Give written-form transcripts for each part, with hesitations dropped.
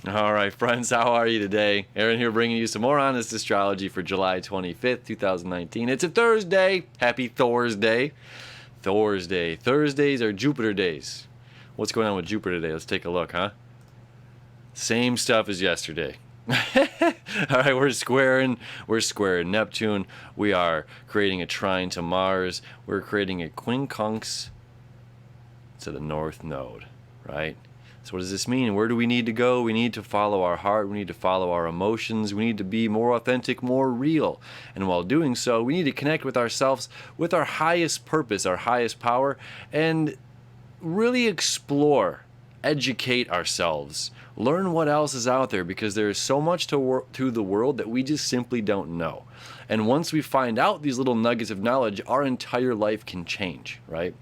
All right, friends, how are you today? Aaron here bringing you some more honest astrology for July 25th, 2019. It's a Thursday. Happy Thursday. Thursdays are Jupiter days. What's going on with Jupiter today? Let's take a look, huh? Same stuff as yesterday. All right, we're squaring Neptune. We are creating a trine to Mars. We're creating a quincunx to the north node, right? So what does this mean? Where do we need to go? We need to follow our heart. We need to follow our emotions. We need to be more authentic, more real. And while doing so, we need to connect with ourselves, with our highest purpose, our highest power, and really explore, educate ourselves, learn what else is out there, because there is so much to the world that we just simply don't know. And once we find out these little nuggets of knowledge, our entire life can change, right?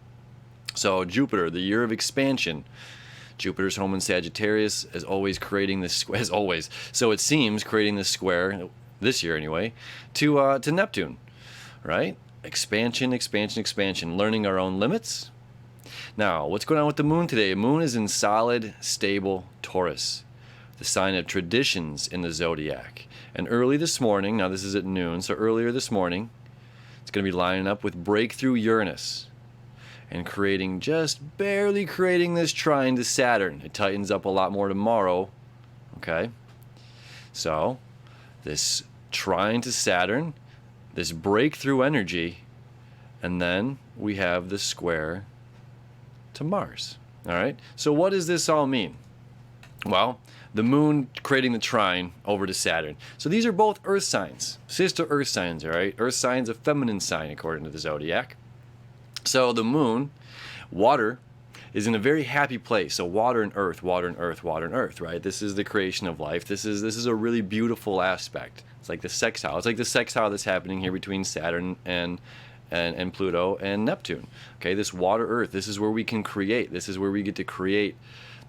So Jupiter, the year of expansion. Jupiter's home in Sagittarius, as always, creating this, as always. So it seems creating this square this year anyway to Neptune, right? Expansion, learning our own limits. Now, what's going on with the moon today? The moon is in solid, stable Taurus, the sign of traditions in the zodiac. And early this morning, now this is at noon, so earlier this morning, it's going to be lining up with breakthrough Uranus and just barely creating this trine to Saturn. It tightens up a lot more tomorrow, okay? So, this trine to Saturn, this breakthrough energy, and then we have the square to Mars, all right? So what does this all mean? Well, the moon creating the trine over to Saturn. So these are both earth signs, sister earth signs, all right? Earth signs, a feminine sign according to the zodiac. So the moon, water, is in a very happy place. So water and earth, right? This is the creation of life. This is a really beautiful aspect. It's like the sextile. It's like the sextile that's happening here between Saturn and Pluto and Neptune. Okay, this water earth, this is where we can create. This is where we get to create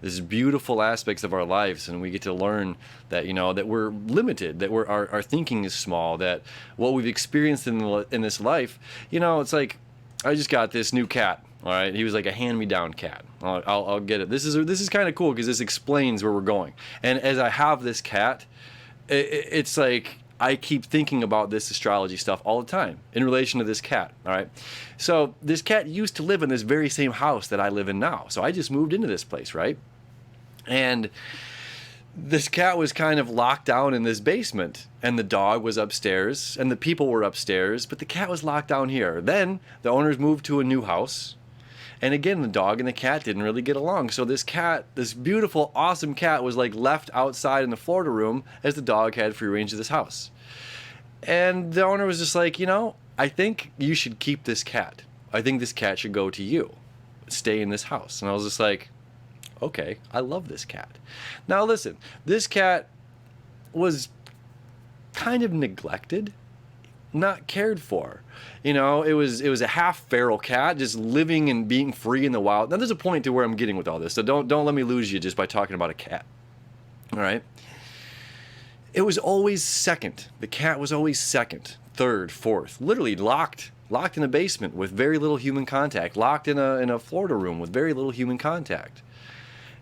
these beautiful aspects of our lives, and we get to learn that, that we're limited, that our thinking is small, that what we've experienced in this life, it's like, I just got this new cat. All right, he was like a hand-me-down cat. I'll get it. This is kind of cool because this explains where we're going. And as I have this cat, it's like I keep thinking about this astrology stuff all the time in relation to this cat. All right, so this cat used to live in this very same house that I live in now. So I just moved into this place, right? And this cat was kind of locked down in this basement, and the dog was upstairs, and the people were upstairs, but the cat was locked down here. Then the owners moved to a new house, and again, the dog and the cat didn't really get along. So this cat, this beautiful, awesome cat, was like left outside in the Florida room as the dog had free range of this house. And the owner was just like, I think you should keep this cat. I think this cat should go to you, stay in this house. And I was just like, okay, I love this cat. Now listen, this cat was kind of neglected, not cared for. It was a half feral cat just living and being free in the wild. Now there's a point to where I'm getting with all this, so don't let me lose you just by talking about a cat. All right? It was always second. The cat was always second, third, fourth, literally locked in a basement with very little human contact, locked in a Florida room with very little human contact.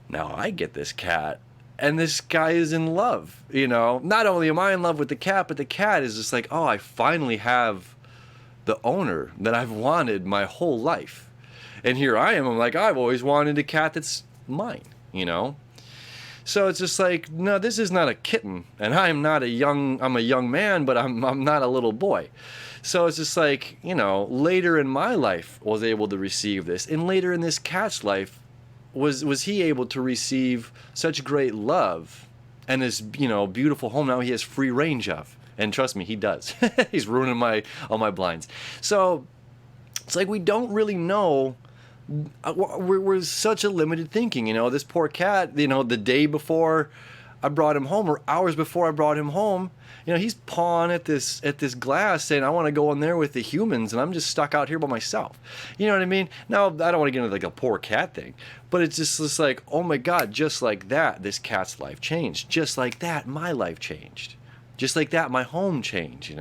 Now I get this cat, and this guy is in love, Not only am I in love with the cat, but the cat is just like, oh, I finally have the owner that I've wanted my whole life. And here I am, I'm like, I've always wanted a cat that's mine, So it's just like, no, this is not a kitten, and I'm a young man, but I'm not a little boy. So it's just like, later in my life was able to receive this, and later in this cat's life, was he able to receive such great love and this beautiful home now he has free range of. And trust me, he does. He's ruining all my blinds. So it's like we don't really know. We're such a limited thinking. This poor cat, the day before I brought him home, or hours before I brought him home, he's pawing at this glass saying, I want to go in there with the humans, and I'm just stuck out here by myself. You know what I mean? Now, I don't want to get into like a poor cat thing, but it's just like, oh my God, just like that, this cat's life changed. Just like that, my life changed. Just like that, my home changed,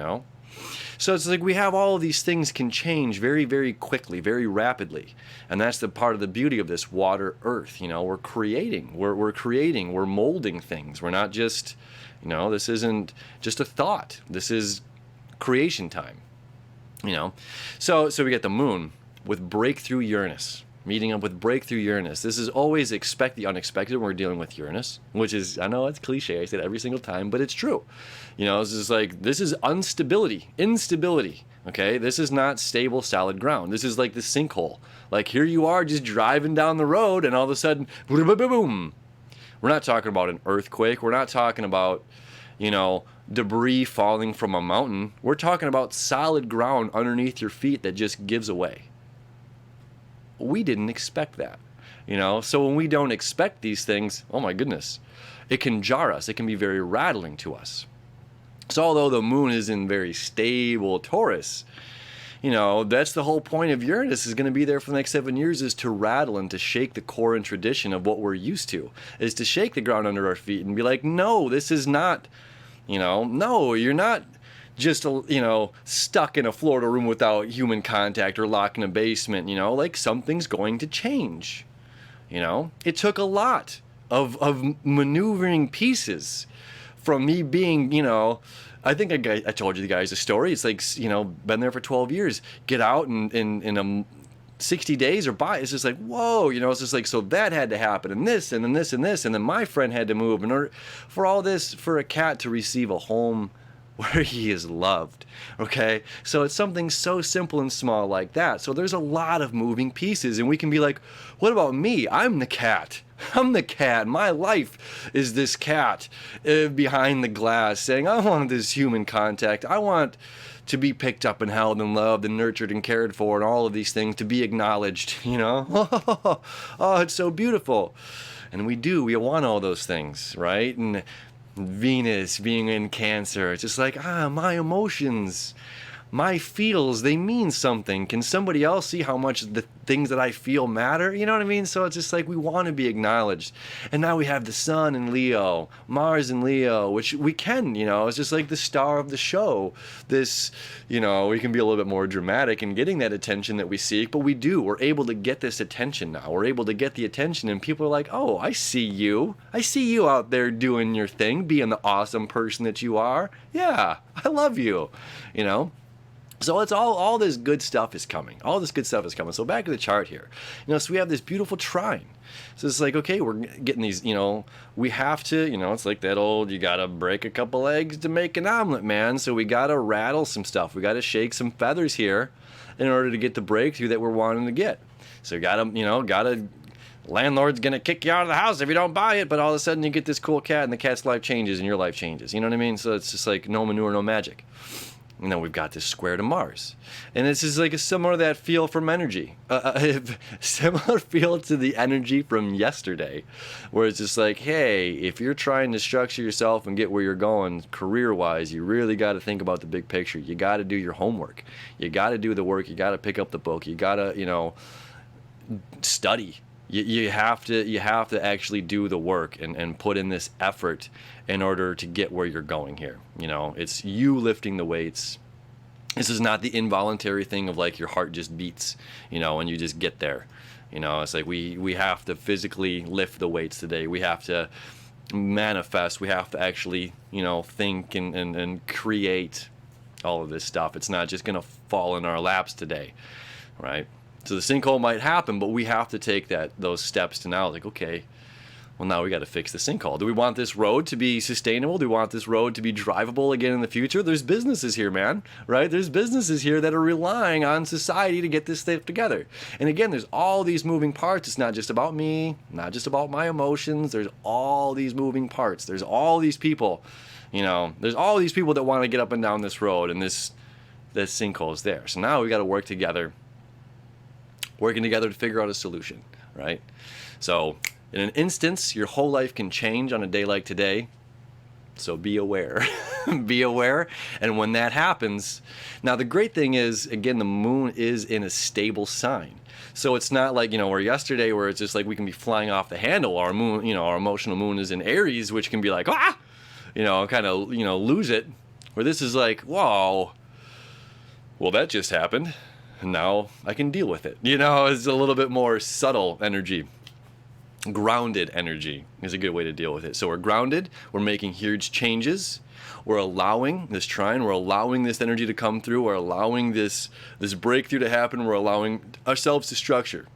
So it's like we have all of these things can change very, very quickly, very rapidly. And that's the part of the beauty of this water earth. We're creating, we're molding things. We're not just, this isn't just a thought. This is creation time. So we get the moon with breakthrough Uranus, meeting up with breakthrough Uranus. This is always expect the unexpected when we're dealing with Uranus, which is, I know it's cliche, I say it every single time, but it's true. This is instability. Okay, this is not stable, solid ground. This is like the sinkhole. Like here you are just driving down the road, and all of a sudden, boom, boom, boom, boom. We're not talking about an earthquake. We're not talking about, debris falling from a mountain. We're talking about solid ground underneath your feet that just gives away. We didn't expect that, So when we don't expect these things, oh my goodness, it can jar us. It can be very rattling to us. So although the moon is in very stable Taurus, that's the whole point of Uranus is going to be there for the next 7 years, is to rattle and to shake the core and tradition of what we're used to, is to shake the ground under our feet and be like, no, this is not, no, you're not just, stuck in a Florida room without human contact or locked in a basement, like something's going to change. It took a lot of maneuvering pieces from me being, I think I told you guys a story. It's like, been there for 12 years. Get out in 60 days or by. It's just like, whoa, it's just like, so that had to happen, and this, and then this, and this, and then my friend had to move in order for all this, for a cat to receive a home where he is loved. Okay, so it's something so simple and small like that. So there's a lot of moving pieces, and we can be like, what about me? I'm the cat. My life is this cat behind the glass saying, I want this human contact. I want to be picked up and held and loved and nurtured and cared for, and all of these things, to be acknowledged, Oh, it's so beautiful. And we want all those things, right? And Venus being in Cancer, it's just like, my emotions, my feels, they mean something. Can somebody else see how much the things that I feel matter? You know what I mean? So it's just like we want to be acknowledged. And now we have the sun in Leo, Mars in Leo, which we can, it's just like the star of the show. This, we can be a little bit more dramatic in getting that attention that we seek, but we're able to get this attention now. We're able to get the attention, and people are like, oh, I see you. I see you out there doing your thing, being the awesome person that you are. Yeah, I love you, So it's all this good stuff is coming. All this good stuff is coming. So back to the chart here. So we have this beautiful trine. So it's like, okay, we're getting these, we have to, it's like that old, you got to break a couple eggs to make an omelet, man. So we got to rattle some stuff. We got to shake some feathers here in order to get the breakthrough that we're wanting to get. So you got to, landlord's going to kick you out of the house if you don't buy it. But all of a sudden you get this cool cat, and the cat's life changes and your life changes. You know what I mean? So it's just like no manure, no magic. And then we've got this square to Mars. And this is like a similar to that feel from energy. Similar feel to the energy from yesterday, where it's just like, hey, if you're trying to structure yourself and get where you're going career-wise, you really got to think about the big picture. You got to do your homework. You got to do the work. You got to pick up the book. You got to, study. You have to actually do the work and put in this effort in order to get where you're going here. It's you lifting the weights. This is not the involuntary thing of like your heart just beats, and you just get there. It's like we have to physically lift the weights today. We have to manifest. We have to actually, think and create all of this stuff. It's not just going to fall in our laps today, right? So the sinkhole might happen, but we have to take those steps to now, like, okay, well, now we got to fix the sinkhole. Do we want this road to be sustainable? Do we want this road to be drivable again in the future? There's businesses here, man, right? There's businesses here that are relying on society to get this stuff together. And again, there's all these moving parts. It's not just about me, not just about my emotions. There's all these moving parts. There's all these people, there's all these people that want to get up and down this road, and this sinkhole is there. So now we got to working together to figure out a solution, right? So in an instance, your whole life can change on a day like today. So be aware. Be aware. And when that happens, now the great thing is, again, the moon is in a stable sign. So it's not like, where yesterday, where it's just like we can be flying off the handle. Our moon, our emotional moon is in Aries, which can be like, kind of, lose it. Where this is like, whoa, well, that just happened. Now I can deal with it. It's a little bit more subtle energy. Grounded energy is a good way to deal with it. So we're grounded, we're making huge changes, we're allowing this trine, we're allowing this energy to come through, we're allowing this breakthrough to happen, we're allowing ourselves to structure,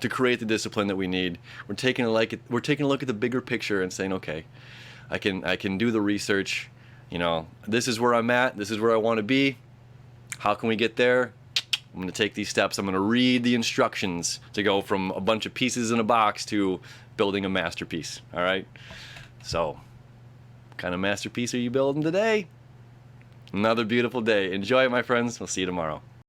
to create the discipline that we need. We're taking a look at the bigger picture and saying, okay, I can do the research. This is where I'm at, this is where I want to be. How can we get there? I'm going to take these steps. I'm going to read the instructions to go from a bunch of pieces in a box to building a masterpiece. All right? So, what kind of masterpiece are you building today? Another beautiful day. Enjoy it, my friends. We'll see you tomorrow.